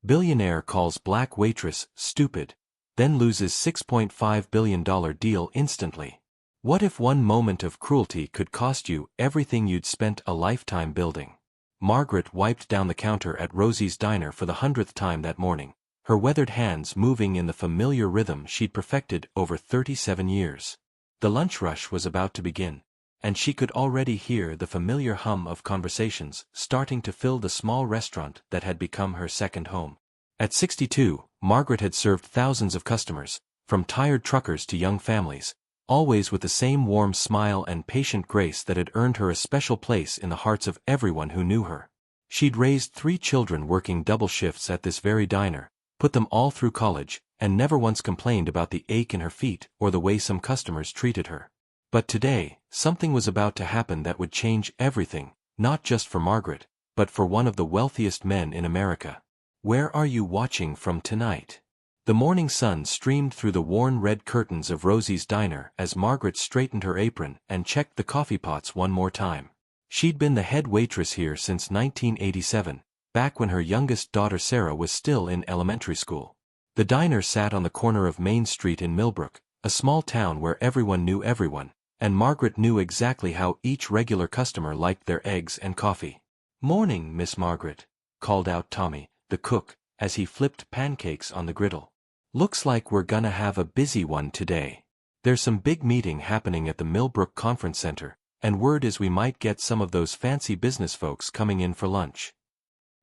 Billionaire calls black waitress stupid, then loses $6.5 billion deal instantly. What if one moment of cruelty could cost you everything you'd spent a lifetime building? Margaret wiped down the counter at Rosie's diner for the 100th time that morning, her weathered hands moving in the familiar rhythm she'd perfected over 37 years. The lunch rush was about to begin, and she could already hear the familiar hum of conversations starting to fill the small restaurant that had become her second home. At 62, Margaret had served thousands of customers, from tired truckers to young families, always with the same warm smile and patient grace that had earned her a special place in the hearts of everyone who knew her. She'd raised 3 children working double shifts at this very diner, put them all through college, and never once complained about the ache in her feet or the way some customers treated her. But today, something was about to happen that would change everything, not just for Margaret, but for one of the wealthiest men in America. Where are you watching from tonight? The morning sun streamed through the worn red curtains of Rosie's diner as Margaret straightened her apron and checked the coffee pots one more time. She'd been the head waitress here since 1987, back when her youngest daughter Sarah was still in elementary school. The diner sat on the corner of Main Street in Millbrook, a small town where everyone knew everyone, and Margaret knew exactly how each regular customer liked their eggs and coffee. "Morning, Miss Margaret," called out Tommy, the cook, as he flipped pancakes on the griddle. "Looks like we're gonna have a busy one today. There's some big meeting happening at the Millbrook Conference Center, and word is we might get some of those fancy business folks coming in for lunch."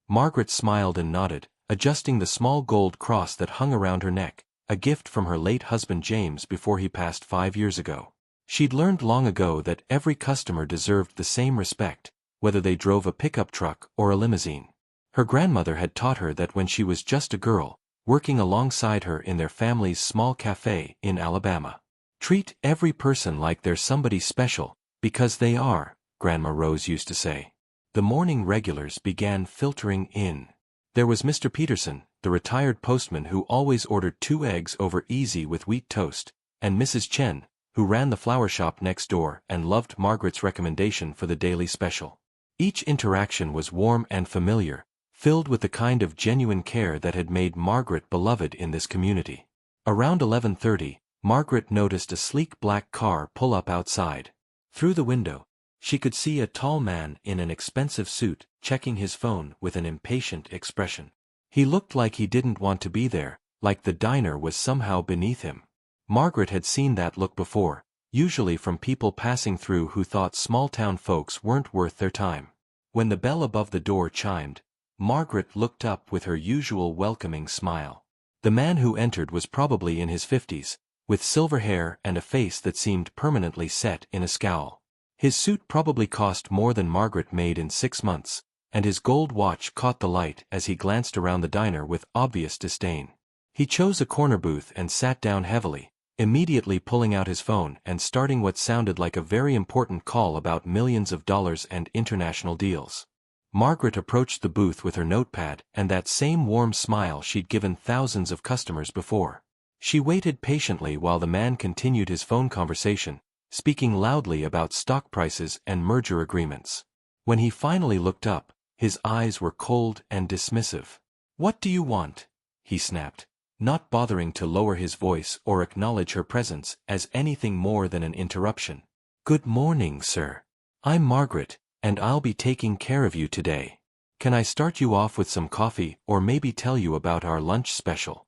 Margaret smiled and nodded, adjusting the small gold cross that hung around her neck, a gift from her late husband James before he passed 5 years ago. She'd learned long ago that every customer deserved the same respect, whether they drove a pickup truck or a limousine. Her grandmother had taught her that when she was just a girl, working alongside her in their family's small cafe in Alabama. "Treat every person like they're somebody special, because they are," Grandma Rose used to say. The morning regulars began filtering in. There was Mr. Peterson, the retired postman who always ordered 2 eggs over easy with wheat toast, and Mrs. Chen, who ran the flower shop next door and loved Margaret's recommendation for the daily special. Each interaction was warm and familiar, filled with the kind of genuine care that had made Margaret beloved in this community. Around 11:30, Margaret noticed a sleek black car pull up outside. Through the window, she could see a tall man in an expensive suit checking his phone with an impatient expression. He looked like he didn't want to be there, like the diner was somehow beneath him. Margaret had seen that look before, usually from people passing through who thought small-town folks weren't worth their time. When the bell above the door chimed, Margaret looked up with her usual welcoming smile. The man who entered was probably in his 50s, with silver hair and a face that seemed permanently set in a scowl. His suit probably cost more than Margaret made in 6 months, and his gold watch caught the light as he glanced around the diner with obvious disdain. He chose a corner booth and sat down heavily, immediately pulling out his phone and starting what sounded like a very important call about millions of dollars and international deals. Margaret approached the booth with her notepad and that same warm smile she'd given thousands of customers before. She waited patiently while the man continued his phone conversation, speaking loudly about stock prices and merger agreements. When he finally looked up, his eyes were cold and dismissive. "What do you want?" he snapped, not bothering to lower his voice or acknowledge her presence as anything more than an interruption. "Good morning, sir. I'm Margaret, and I'll be taking care of you today. Can I start you off with some coffee or maybe tell you about our lunch special?"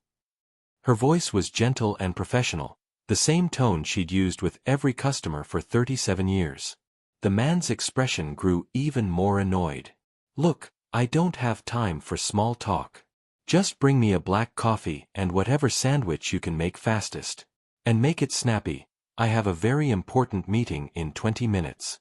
Her voice was gentle and professional, the same tone she'd used with every customer for 37 years. The man's expression grew even more annoyed. "Look, I don't have time for small talk. Just bring me a black coffee and whatever sandwich you can make fastest. And make it snappy, I have a very important meeting in 20 minutes.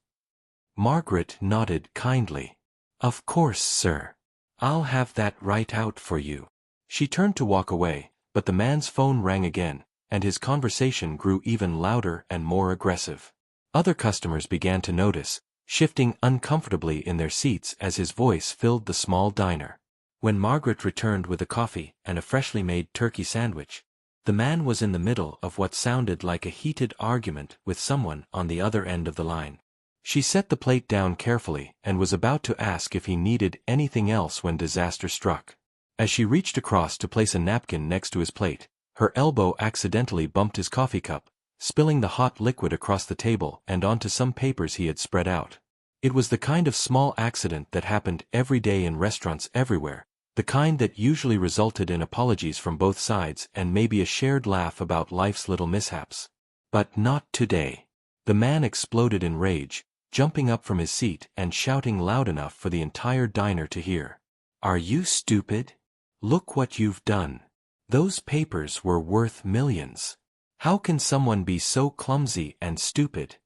Margaret nodded kindly. "Of course, sir. I'll have that right out for you." She turned to walk away, but the man's phone rang again, and his conversation grew even louder and more aggressive. Other customers began to notice, shifting uncomfortably in their seats as his voice filled the small diner. When Margaret returned with a coffee and a freshly made turkey sandwich, the man was in the middle of what sounded like a heated argument with someone on the other end of the line. She set the plate down carefully and was about to ask if he needed anything else when disaster struck. As she reached across to place a napkin next to his plate, her elbow accidentally bumped his coffee cup, spilling the hot liquid across the table and onto some papers he had spread out. It was the kind of small accident that happened every day in restaurants everywhere, the kind that usually resulted in apologies from both sides and maybe a shared laugh about life's little mishaps. But not today. The man exploded in rage, jumping up from his seat and shouting loud enough for the entire diner to hear. "Are you stupid? Look what you've done. Those papers were worth millions. How can someone be so clumsy and stupid?"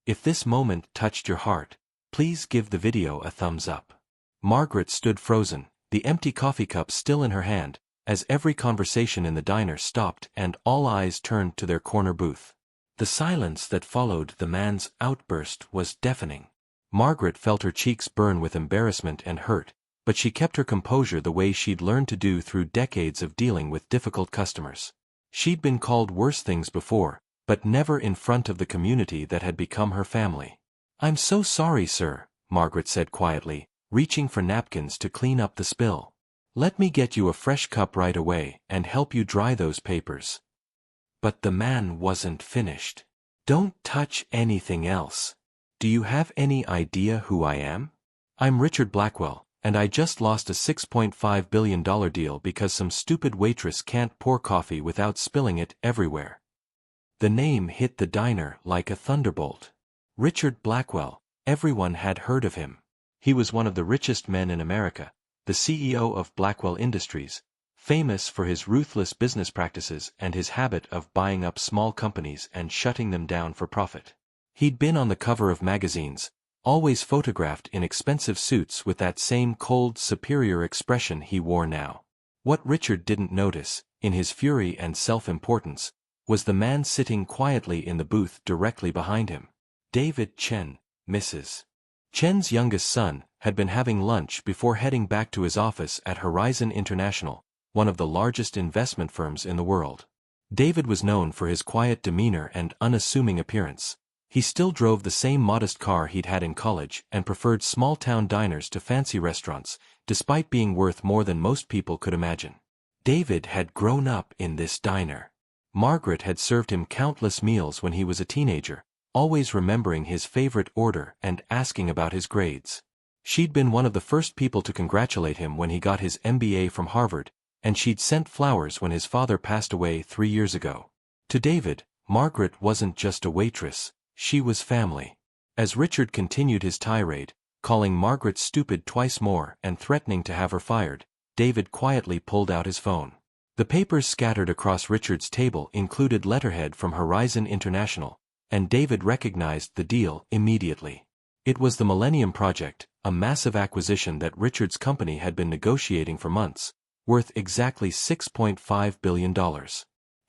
If this moment touched your heart, please give the video a thumbs up. Margaret stood frozen, the empty coffee cup still in her hand, as every conversation in the diner stopped and all eyes turned to their corner booth. The silence that followed the man's outburst was deafening. Margaret felt her cheeks burn with embarrassment and hurt, but she kept her composure the way she'd learned to do through decades of dealing with difficult customers. She'd been called worse things before, but never in front of the community that had become her family. "I'm so sorry, sir," Margaret said quietly, reaching for napkins to clean up the spill. "Let me get you a fresh cup right away and help you dry those papers." But the man wasn't finished. "Don't touch anything else. Do you have any idea who I am? I'm Richard Blackwell, and I just lost a $6.5 billion deal because some stupid waitress can't pour coffee without spilling it everywhere." The name hit the diner like a thunderbolt. Richard Blackwell, everyone had heard of him. He was one of the richest men in America, the CEO of Blackwell Industries, famous for his ruthless business practices and his habit of buying up small companies and shutting them down for profit. He'd been on the cover of magazines, always photographed in expensive suits with that same cold, superior expression he wore now. What Richard didn't notice, in his fury and self-importance, was the man sitting quietly in the booth directly behind him. David Chen, Mrs. Chen's youngest son, had been having lunch before heading back to his office at Horizon International, one of the largest investment firms in the world. David was known for his quiet demeanor and unassuming appearance. He still drove the same modest car he'd had in college and preferred small-town diners to fancy restaurants, despite being worth more than most people could imagine. David had grown up in this diner. Margaret had served him countless meals when he was a teenager, always remembering his favorite order and asking about his grades. She'd been one of the first people to congratulate him when he got his MBA from Harvard, and she'd sent flowers when his father passed away 3 years ago. To David, Margaret wasn't just a waitress, she was family. As Richard continued his tirade, calling Margaret stupid twice more and threatening to have her fired, David quietly pulled out his phone. The papers scattered across Richard's table included letterhead from Horizon International, and David recognized the deal immediately. It was the Millennium Project, a massive acquisition that Richard's company had been negotiating for months, worth exactly $6.5 billion.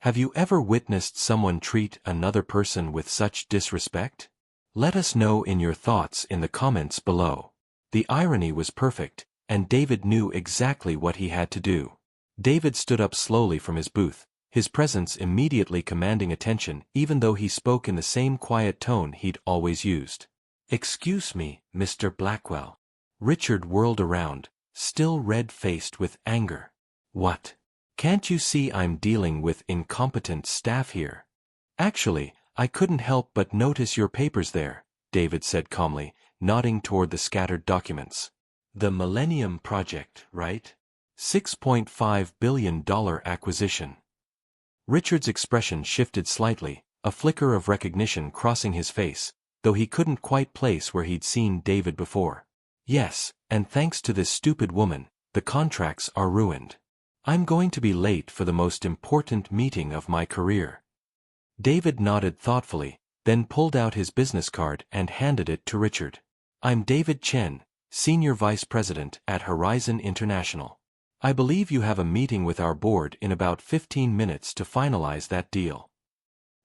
Have you ever witnessed someone treat another person with such disrespect? Let us know in your thoughts in the comments below. The irony was perfect, and David knew exactly what he had to do. David stood up slowly from his booth, his presence immediately commanding attention even though he spoke in the same quiet tone he'd always used. "Excuse me, Mr. Blackwell." Richard whirled around, still red-faced with anger. "What? Can't you see I'm dealing with incompetent staff here?" "Actually, I couldn't help but notice your papers there," David said calmly, nodding toward the scattered documents. "The Millennium Project, right? $6.5 billion acquisition." Richard's expression shifted slightly, a flicker of recognition crossing his face, though he couldn't quite place where he'd seen David before. "Yes, and thanks to this stupid woman, the contracts are ruined. I'm going to be late for the most important meeting of my career." David nodded thoughtfully, then pulled out his business card and handed it to Richard. "I'm David Chen, Senior Vice President at Horizon International. I believe you have a meeting with our board in about 15 minutes to finalize that deal."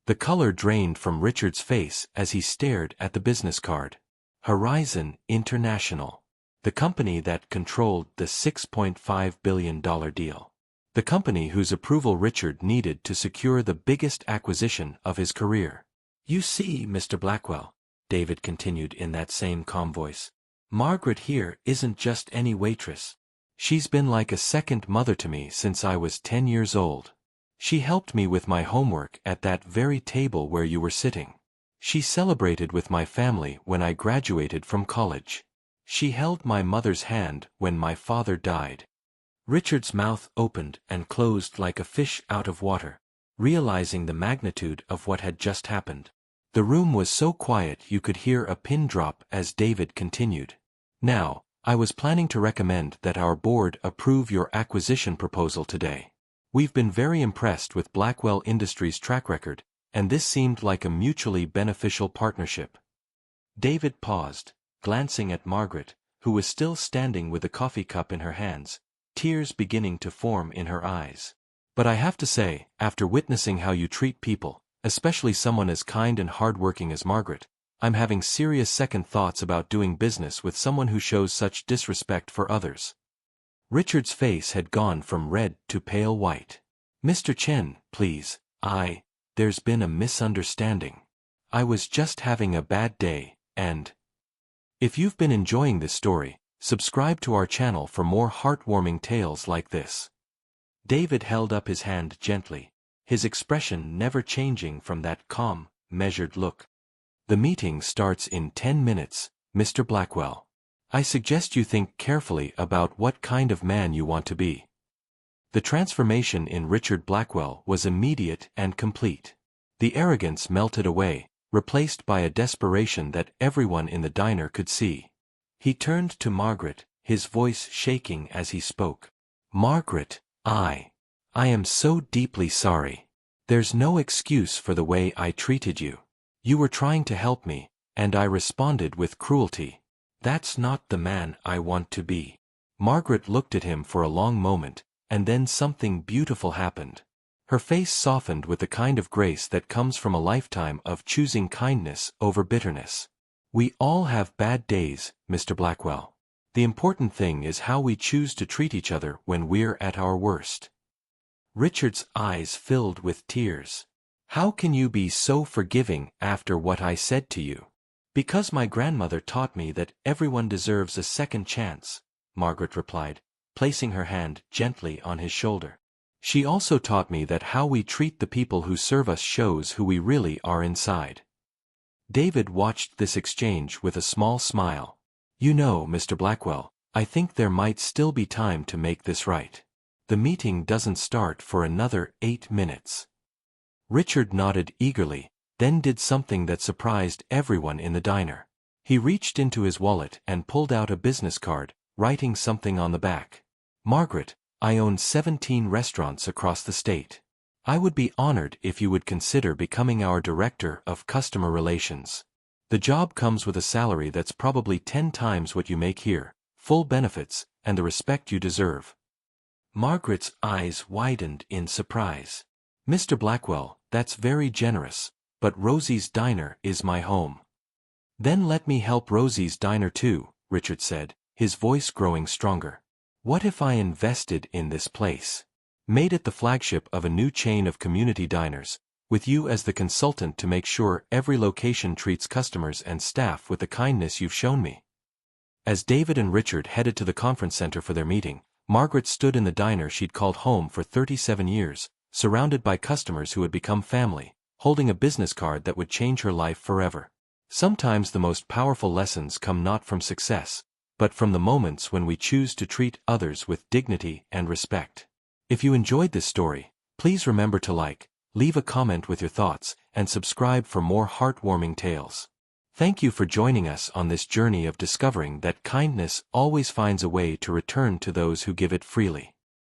The color drained from Richard's face as he stared at the business card. Horizon International. The company that controlled the $6.5 billion deal. The company whose approval Richard needed to secure the biggest acquisition of his career. "You see, Mr. Blackwell," David continued in that same calm voice, "Margaret here isn't just any waitress. She's been like a second mother to me since I was 10 years old. She helped me with my homework at that very table where you were sitting. She celebrated with my family when I graduated from college. She held my mother's hand when my father died. Richard's mouth opened and closed like a fish out of water, realizing the magnitude of what had just happened. The room was so quiet you could hear a pin drop as David continued. Now, I was planning to recommend that our board approve your acquisition proposal today. We've been very impressed with Blackwell Industries' track record, and this seemed like a mutually beneficial partnership. David paused, glancing at Margaret, who was still standing with a coffee cup in her hands, tears beginning to form in her eyes. But I have to say, after witnessing how you treat people, especially someone as kind and hardworking as Margaret, I'm having serious second thoughts about doing business with someone who shows such disrespect for others. Richard's face had gone from red to pale white. Mr. Chen, please, there's been a misunderstanding. I was just having a bad day, and... If you've been enjoying this story, subscribe to our channel for more heartwarming tales like this. David held up his hand gently, his expression never changing from that calm, measured look. The meeting starts in 10 minutes, Mr. Blackwell. I suggest you think carefully about what kind of man you want to be. The transformation in Richard Blackwell was immediate and complete. The arrogance melted away, replaced by a desperation that everyone in the diner could see. He turned to Margaret, his voice shaking as he spoke. Margaret, I am so deeply sorry. There's no excuse for the way I treated you. You were trying to help me, and I responded with cruelty. That's not the man I want to be. Margaret looked at him for a long moment, and then something beautiful happened. Her face softened with the kind of grace that comes from a lifetime of choosing kindness over bitterness. We all have bad days, Mr. Blackwell. The important thing is how we choose to treat each other when we're at our worst. Richard's eyes filled with tears. How can you be so forgiving after what I said to you? Because my grandmother taught me that everyone deserves a second chance, Margaret replied, placing her hand gently on his shoulder. She also taught me that how we treat the people who serve us shows who we really are inside. David watched this exchange with a small smile. You know, Mr. Blackwell, I think there might still be time to make this right. The meeting doesn't start for another 8 minutes. Richard nodded eagerly, then did something that surprised everyone in the diner. He reached into his wallet and pulled out a business card, writing something on the back. Margaret, I own 17 restaurants across the state. I would be honored if you would consider becoming our Director of Customer Relations. The job comes with a salary that's probably 10 times what you make here, full benefits, and the respect you deserve. Margaret's eyes widened in surprise. Mr. Blackwell, that's very generous, but Rosie's Diner is my home. Then let me help Rosie's Diner too, Richard said, his voice growing stronger. What if I invested in this place? Made it the flagship of a new chain of community diners, with you as the consultant to make sure every location treats customers and staff with the kindness you've shown me. As David and Richard headed to the conference center for their meeting, Margaret stood in the diner she'd called home for 37 years, surrounded by customers who had become family, holding a business card that would change her life forever. Sometimes the most powerful lessons come not from success, but from the moments when we choose to treat others with dignity and respect. If you enjoyed this story, please remember to like, leave a comment with your thoughts, and subscribe for more heartwarming tales. Thank you for joining us on this journey of discovering that kindness always finds a way to return to those who give it freely.